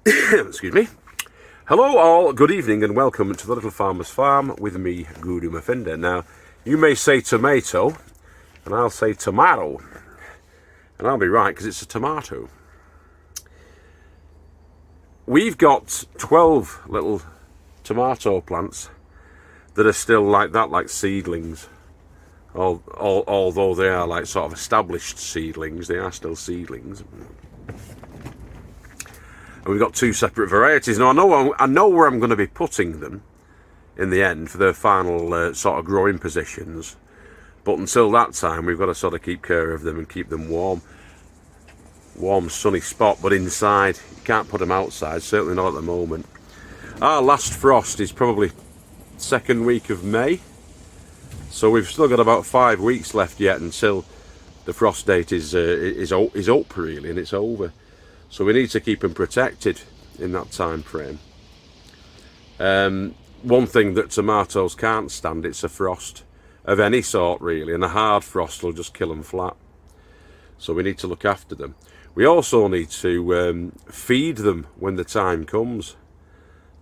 Excuse me. Hello all, good evening and welcome to the Little Farmer's Farm with me, Guru Mafinda. Now, you may say tomato, and I'll say tomato. And I'll be right, because it's a tomato. We've got 12 little tomato plants that are still like that, like seedlings. Although they are like sort of established seedlings, they are still seedlings. And we've got two separate varieties. Now I know where I'm going to be putting them in the end for their final sort of growing positions. But until that time, we've got to sort of keep care of them and keep them warm. Warm, sunny spot, but inside. You can't put them outside, certainly not at the moment. Our last frost is probably second week of May. So we've still got about 5 weeks left yet until the frost date is up really, and it's over. So we need to keep them protected in that time frame. One thing that tomatoes can't stand, it's a frost of any sort really, and a hard frost will just kill them flat. So we need to look after them. We also need to feed them when the time comes.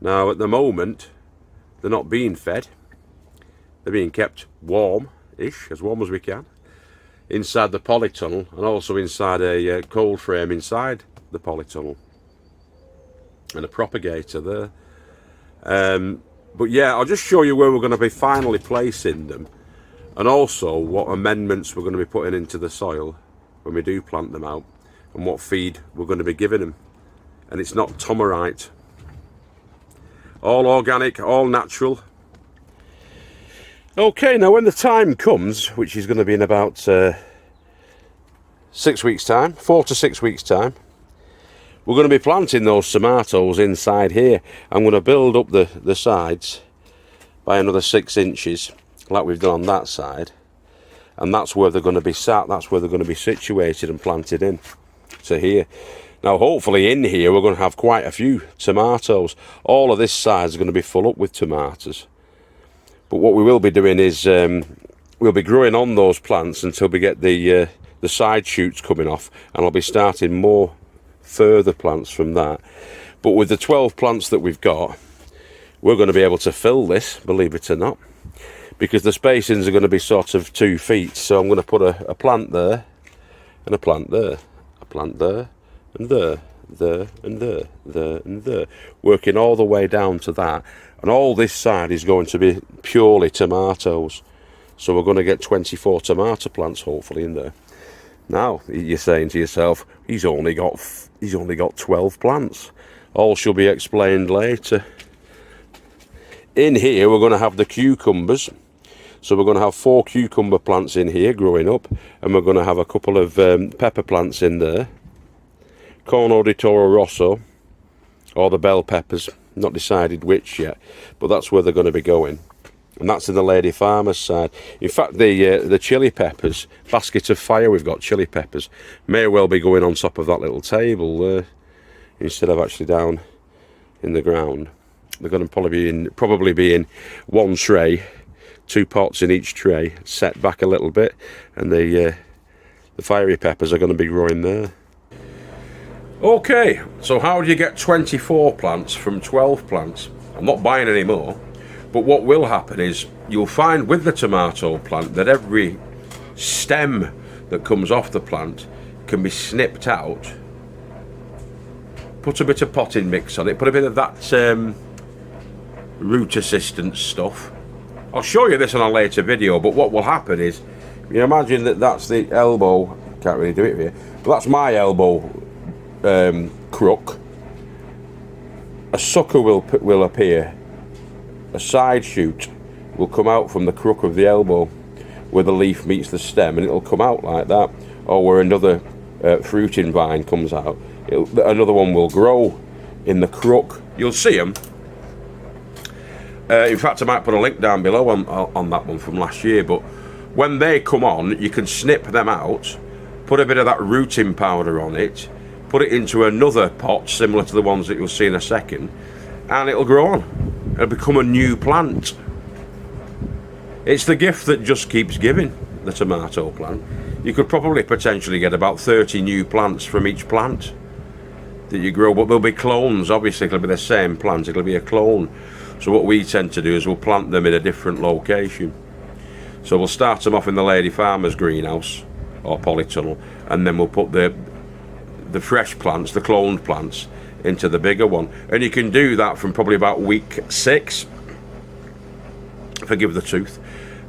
Now at the moment, they're not being fed. They're being kept warm-ish, as warm as we can, inside the polytunnel, and also inside a cold frame inside the polytunnel, and a propagator there. But yeah, I'll just show you where we're going to be finally placing them, and also what amendments we're going to be putting into the soil when we do plant them out, and what feed we're going to be giving them. And it's not tomerite. All organic, all natural. Okay, now when the time comes, which is going to be in about 6 weeks time, 4 to 6 weeks time, we're going to be planting those tomatoes inside here. I'm going to build up the sides by another 6 inches, like we've done on that side. And that's where they're going to be sat, that's where they're going to be situated and planted in to here. Now hopefully in here we're going to have quite a few tomatoes. All of this side is going to be full up with tomatoes. But what we will be doing is we'll be growing on those plants until we get the side shoots coming off, and I'll be starting more further plants from that. But with the 12 plants that we've got, we're going to be able to fill this, believe it or not, because the spacings are going to be sort of 2 feet. So I'm going to put a plant there, and a plant there, a plant there, and there, and there, and there, working all the way down to that. And all this side is going to be purely tomatoes. So we're going to get 24 tomato plants hopefully in there. Now you're saying to yourself, he's only got 12 plants. All shall be explained later. In here we're going to have the cucumbers. So we're going to have 4 cucumber plants in here growing up, and we're going to have a couple of pepper plants in there. Corno di Toro Rosso, or the bell peppers. Not decided which yet, but that's where they're going to be going. And that's in the lady farmer's side. In fact, the chili peppers, basket of fire, we've got chili peppers, may well be going on top of that little table there, instead of actually down in the ground. They're going to probably be in one tray, 2 pots in each tray, set back a little bit, and the fiery peppers are going to be growing there. Okay, so how do you get 24 plants from 12 plants? I'm not buying any more, but what will happen is you'll find with the tomato plant that every stem that comes off the plant can be snipped out, put a bit of potting mix on it, put a bit of that root assistance stuff. I'll show you this on a later video, but what will happen is, you imagine that that's the elbow, can't really do it here, but that's my elbow crook. A sucker will appear, a side shoot will come out from the crook of the elbow where the leaf meets the stem, and it'll come out like that. Or where another fruiting vine comes out, another one will grow in the crook. You'll see them. In fact, I might put a link down below on that one from last year, but when they come on, you can snip them out, put a bit of that rooting powder on it, put it into another pot similar to the ones that you'll see in a second, and it'll grow on. It'll become a new plant. It's the gift that just keeps giving, the tomato plant. You could probably potentially get about 30 new plants from each plant. that you grow, but there'll be clones. Obviously it'll be the same plant, it'll be a clone. So what we tend to do is we'll plant them in a different location. So we'll start them off in the lady farmer's greenhouse or polytunnel, and then we'll put the fresh plants, the cloned plants, into the bigger one. And you can do that from probably about week 6, forgive the tooth.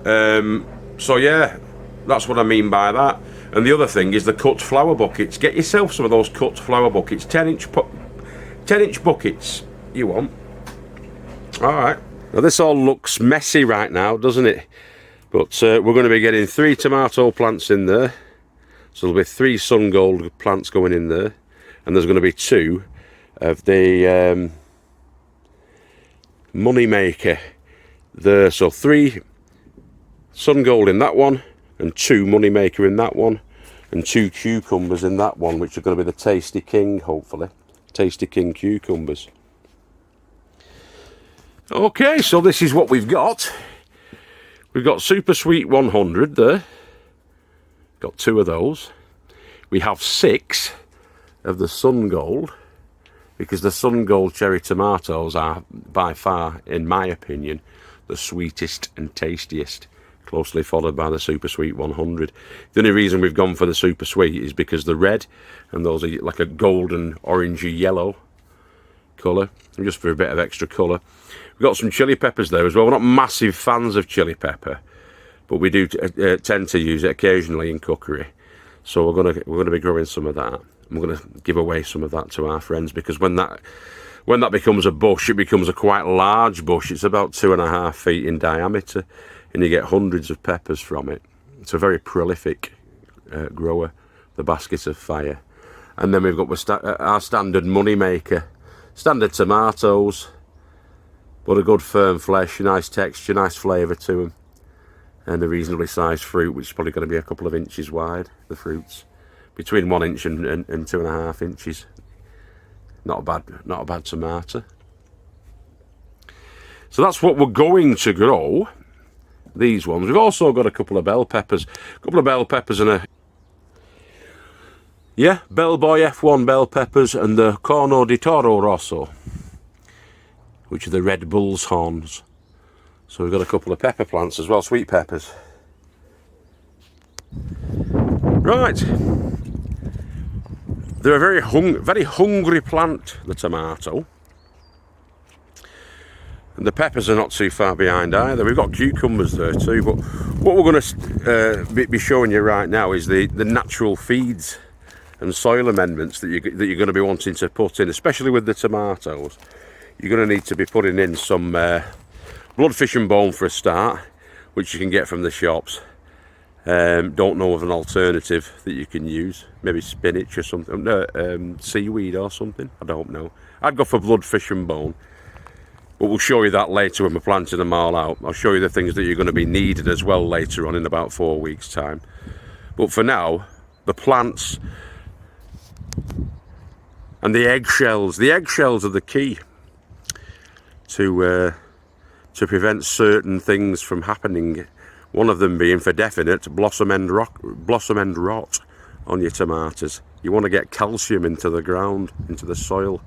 So yeah, that's what I mean by that. And the other thing is the cut flower buckets. Get yourself some of those cut flower buckets, 10-inch buckets you want. Alright, now this all looks messy right now, doesn't it? But we're going to be getting 3 tomato plants in there. So there'll be 3 sun gold plants going in there. And there's going to be 2 of the money maker there. So 3 sun gold in that one, and 2 money maker in that one, and 2 cucumbers in that one, which are going to be the Tasty King, hopefully. Tasty King cucumbers. Okay, so this is what we've got. We've got Super Sweet 100 there. Got 2 of those. We have 6 of the Sun Gold, because the Sun Gold cherry tomatoes are by far, in my opinion, the sweetest and tastiest, closely followed by the Super Sweet 100. The only reason we've gone for the Super Sweet is because the red, and those are like a golden orangey yellow colour, just for a bit of extra colour. We've got some chili peppers there as well. We're not massive fans of chili pepper, but we do tend to use it occasionally in cookery. So we're gonna be growing some of that. And we're gonna give away some of that to our friends, because when that becomes a bush, it becomes a quite large bush. It's about 2.5 feet in diameter, and you get hundreds of peppers from it. It's a very prolific grower, the basket of fire. And then we've got our standard money maker, standard tomatoes, but a good firm flesh, nice texture, nice flavour to them, and a reasonably sized fruit, which is probably going to be a couple of inches wide. The fruits between 1 inch and 2.5 inches. Not a bad tomato. So that's what we're going to grow. These ones. We've also got a couple of bell peppers, and a Bell Boy F1 bell peppers, and the Corno di Toro Rosso, which are the Red Bull's horns. So we've got a couple of pepper plants as well, sweet peppers. Right. They're a very hungry plant, the tomato. And the peppers are not too far behind either. We've got cucumbers there too, but what we're going to be showing you right now is the natural feeds and soil amendments that you're going to be wanting to put in, especially with the tomatoes. You're going to need to be putting in some bloodfish and bone for a start, which you can get from the shops. Don't know of an alternative that you can use. Maybe spinach or something, seaweed or something, I don't know. I'd go for bloodfish and bone, but we'll show you that later when we're planting them all out. I'll show you the things that you're going to be needed as well later on in about 4 weeks time. But for now, the plants and the eggshells are the key to prevent certain things from happening. One of them being, for definite, blossom end rot on your tomatoes. You want to get calcium into the ground, into the soil.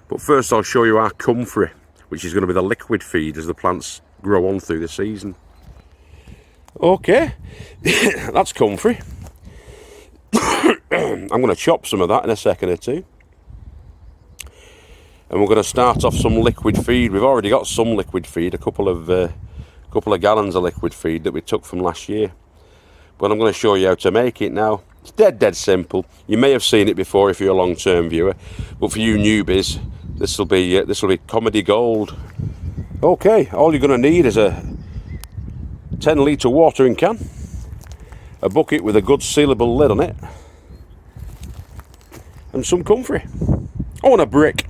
But first I'll show you our comfrey, which is going to be the liquid feed as the plants grow on through the season. Okay, that's comfrey. I'm going to chop some of that in a second or two. And we're going to start off some liquid feed. We've already got some liquid feed, a couple of gallons of liquid feed that we took from last year. But I'm going to show you how to make it now. It's dead simple. You may have seen it before if you're a long-term viewer, but for you newbies, this will be comedy gold. Okay, all you're going to need is a 10-litre watering can, a bucket with a good sealable lid on it, and some comfrey. Oh, and a brick.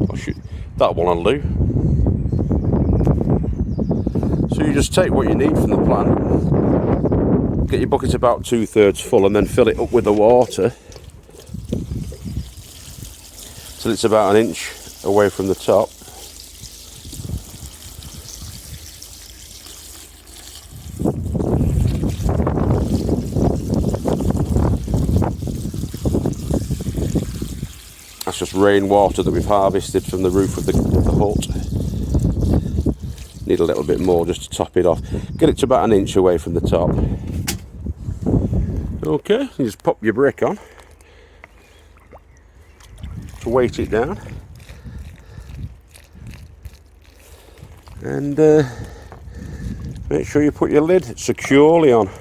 Oh, shoot. That one will do. So you just take what you need from the plant, get your bucket about 2/3 full, and then fill it up with the water till it's about 1 inch away from the top. That's just rainwater that we've harvested from the roof of the hut. Need a little bit more just to top it off. Get it to about 1 inch away from the top. Okay, you just pop your brick on to weight it down. And make sure you put your lid securely on,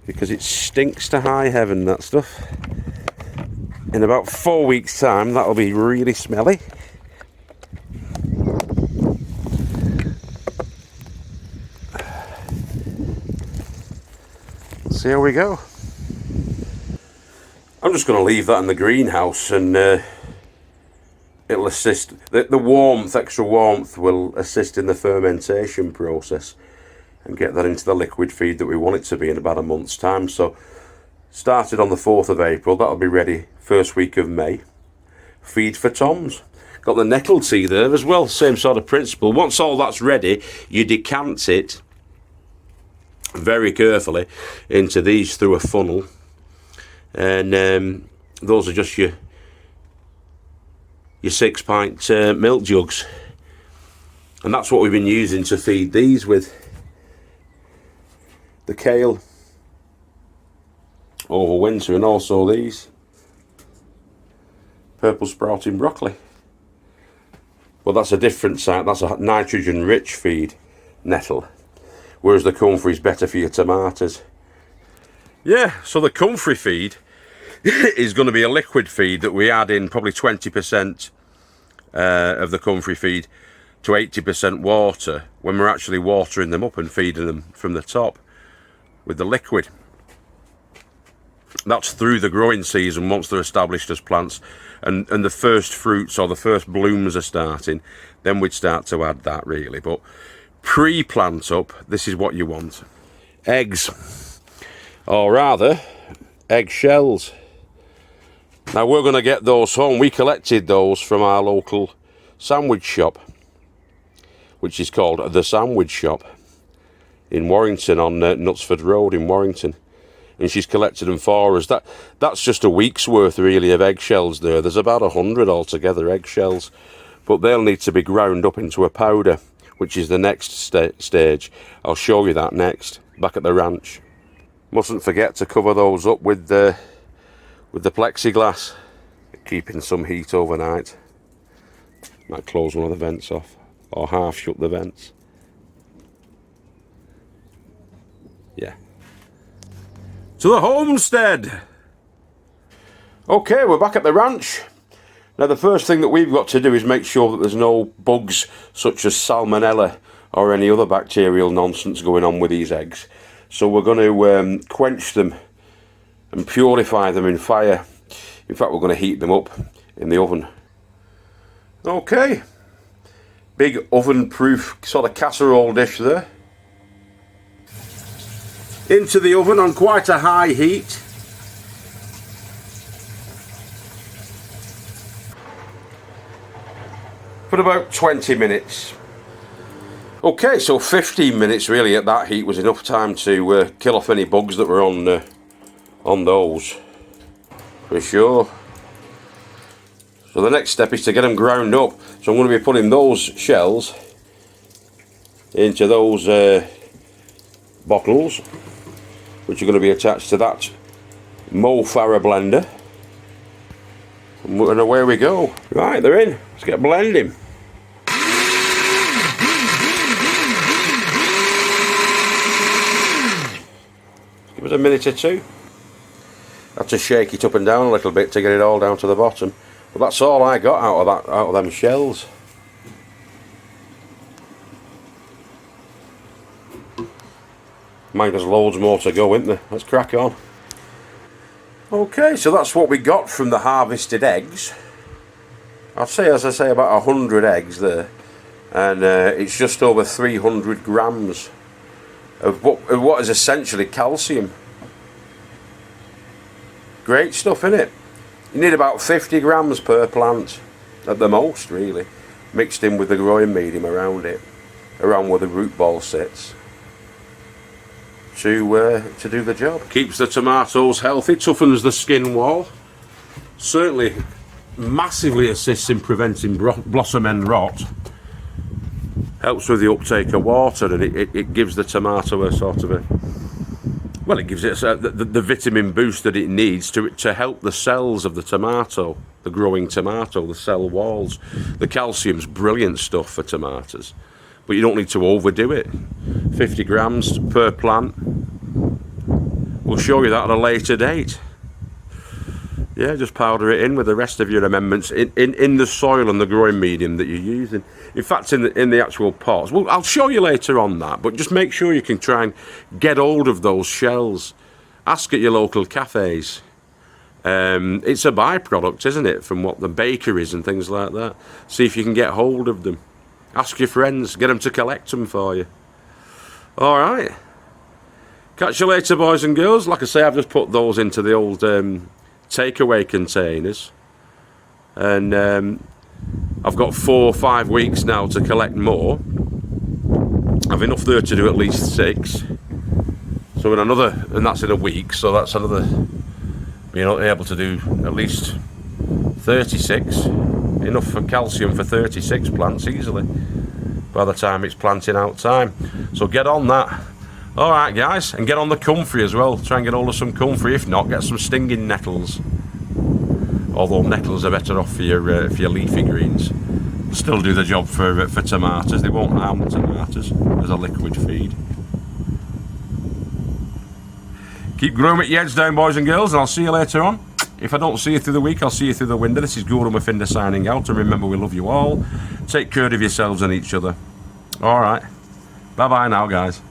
because it stinks to high heaven, that stuff. In about 4 weeks' time, that'll be really smelly. See how we go. I'm just going to leave that in the greenhouse, and it'll assist. The warmth, extra warmth, will assist in the fermentation process and get that into the liquid feed that we want it to be in about a month's time. So, started on the 4th of April, that'll be ready first week of May. Feed for toms. Got the nettle tea there as well, same sort of principle. Once all that's ready, you decant it very carefully into these through a funnel, and those are just your 6-pint milk jugs, and that's what we've been using to feed these with. The kale over winter, and also these purple sprouting broccoli. Well, that's a different site. That's a nitrogen rich feed, nettle, whereas the comfrey is better for your tomatoes. Yeah, so the comfrey feed is going to be a liquid feed that we add in probably 20% of the comfrey feed to 80% water when we're actually watering them up and feeding them from the top with the liquid. That's through the growing season, once they're established as plants and the first fruits or the first blooms are starting, then we'd start to add that really. But pre-plant up, this is what you want. Eggs, or rather egg shells. Now we're going to get those home. We collected those from our local sandwich shop, which is called The Sandwich Shop in Warrington, on Knutsford Road in Warrington, and she's collected them for us. That's just a week's worth really of eggshells there. There's about 100 altogether eggshells, but they'll need to be ground up into a powder, which is the next stage. I'll show you that next, back at the ranch. Mustn't forget to cover those up with the plexiglass, keeping some heat overnight. Might close one of the vents off, or half shut the vents. Yeah. To the homestead! Okay, we're back at the ranch. Now the first thing that we've got to do is make sure that there's no bugs such as salmonella or any other bacterial nonsense going on with these eggs. So we're going to quench them and purify them in fire. In fact, we're going to heat them up in the oven. Okay, big oven-proof sort of casserole dish there. Into the oven on quite a high heat. For about 20 minutes. Okay, so 15 minutes really at that heat was enough time to kill off any bugs that were on those, for sure. So the next step is to get them ground up. So I'm going to be putting those shells into those bottles, which are going to be attached to that Mo Farah blender, and away we go. Right, they're in. Let's get blending. Give it a minute or two. Have to shake it up and down a little bit to get it all down to the bottom. But that's all I got out of them shells. Mind, there's loads more to go, isn't there? Let's crack on. Okay, so that's what we got from the harvested eggs. I'd say, as I say, about 100 eggs there, and it's just over 300 grams of what is essentially calcium. Great stuff, innit? You need about 50 grams per plant at the most, really, mixed in with the growing medium around it, around where the root ball sits, to do the job. Keeps the tomatoes healthy, toughens the skin wall. Certainly massively assists in preventing blossom end rot. Helps with the uptake of water, and it gives the tomato a sort of a, well, it gives it the vitamin boost that it needs to help the cells of the tomato, the growing tomato, the cell walls. The calcium's brilliant stuff for tomatoes, but you don't need to overdo it. 50 grams per plant. We'll show you that at a later date. Yeah, just powder it in with the rest of your amendments in the soil and the growing medium that you're using. In fact, in the actual pots. Well, I'll show you later on that, but just make sure you can try and get hold of those shells. Ask at your local cafes. It's a byproduct, isn't it, from what the bakeries and things like that. See if you can get hold of them. Ask your friends, get them to collect them for you. All right. Catch you later, boys and girls. Like I say, I've just put those into the old takeaway containers, and I've got 4 or 5 weeks now to collect more. I've enough there to do at least 6, so and that's in a week, so that's another, able to do at least 36, enough for calcium for 36 plants easily by the time it's planting out time. So get on that. Alright guys, and get on the comfrey as well. Try and get hold of some comfrey. If not, get some stinging nettles. Although nettles are better off for your leafy greens. Still do the job for tomatoes. They won't harm the tomatoes as a liquid feed. Keep growing with your heads down, boys and girls, and I'll see you later on. If I don't see you through the week, I'll see you through the window. This is Gordon Muffinda signing out, and remember, we love you all. Take care of yourselves and each other. Alright. Bye-bye now, guys.